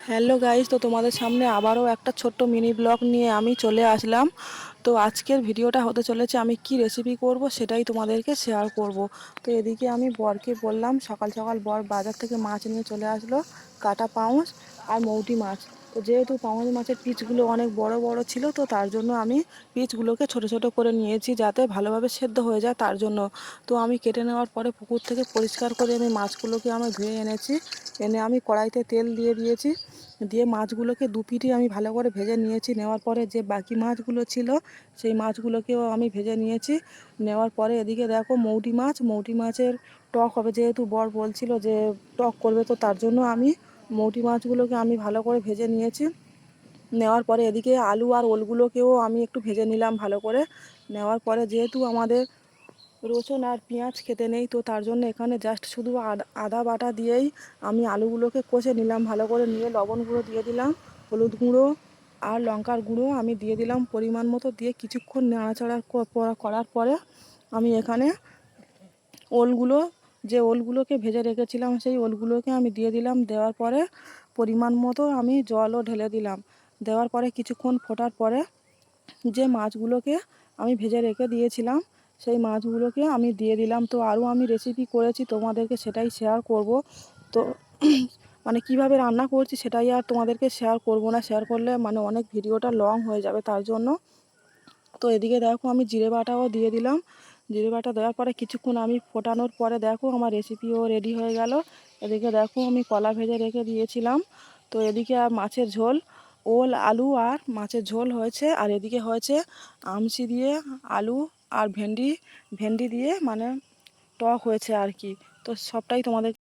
Hello guys, তো তোমাদের সামনে আবারও একটা ছোট্ট মিনি ব্লগ নিয়ে আমি চলে আসলাম। তো আজকের ভিডিওটা হতে চলেছে আমি কি রেসিপি করব সেটাই তোমাদেরকে শেয়ার করব। তো এদিকে আমি বরকে বললাম, সকাল সকাল বর বাজার থেকে মাছ নিয়ে চলে আসলো, কাটা পাউস আর মৌটি মাছ। তো যেহেতু পাউস মাছের পিচগুলো অনেক বড় বড় ছিল, তো তার জন্য আমি পিচগুলোকে ছোট ছোট করে নিয়েছি যাতে ভালোভাবে সেদ্ধ হয়ে যায় তার জন্য। তো আমি কেটে নেওয়ার পরে পুকুর থেকে পরিষ্কার করে আমি মাছগুলোকে আমি ধুয়ে এনেছি। এনে আমি কড়াইতে তেল দিয়ে দিয়েছি, দিয়ে মাছগুলোকে দু পিঠে আমি ভালো করে ভেজে নিয়েছি। নেওয়ার পরে যে বাকি মাছগুলো ছিল সেই মাছগুলোকেও আমি ভেজে নিয়েছি। নেওয়ার পরে এদিকে দেখো মৌটি মাছের টক হবে, যেহেতু বর বলছিল যে টক করবে, তো তার জন্য আমি মৌটি মাছগুলোকে আমি ভালো করে ভেজে নিয়েছি। নেওয়ার পরে এদিকে আলু আর ওলগুলোকেও আমি একটু ভেজে নিলাম ভালো করে। নেওয়ার পরে যেহেতু আমাদের রসুন আর পেঁয়াজ খেতে নেই, তো তার জন্য এখানে জাস্ট শুধু আদা বাটা দিয়েই আমি আলুগুলোকে কষে নিলাম ভালো করে। নিয়ে লবণ গুঁড়ো দিয়ে দিলাম, হলুদ গুঁড়ো আর লঙ্কার গুঁড়ো আমি দিয়ে দিলাম পরিমাণ মতো। দিয়ে কিছুক্ষণ নাড়াচাড়া করার পরে আমি এখানে ওলগুলো যে ওলগুলোকে ভেজে রেখেছিলাম সেই ওলগুলোকে আমি দিয়ে দিলাম। দেওয়ার পরে পরিমাণ মতো আমি জলও ঢেলে দিলাম। দেওয়ার পরে কিছুক্ষণ ফোটার পরে যে মাছগুলোকে আমি ভেজে রেখে দিয়েছিলাম সেই মাছগুলোকে আমি দিয়ে দিলাম। তো আরও আমি রেসিপি করেছি, তোমাদেরকে সেটাই শেয়ার করব। তো মানে কিভাবে রান্না করছি সেটাই আর তোমাদেরকে শেয়ার করব না, শেয়ার করলে মানে অনেক ভিডিওটা লং হয়ে যাবে তার জন্য। তো এদিকে দেখো আমি জিরে বাটাও দিয়ে দিলাম। জিরে বাটা দেওয়ার পরে কিছুক্ষণ আমি ফোটানোর পরে দেখো আমার রেসিপিও রেডি হয়ে গেল। এদিকে দেখো আমি কলা ভেজে রেখে দিয়েছিলাম। তো এদিকে আর মাছের ঝোল, ওল আলু আর মাছের ঝোল হয়েছে। আর এদিকে হয়েছে আমসি দিয়ে আলু আর ভেন্ডি দিয়ে মানে টক হয়েছে আর কি। তো সবটাই তোমাদের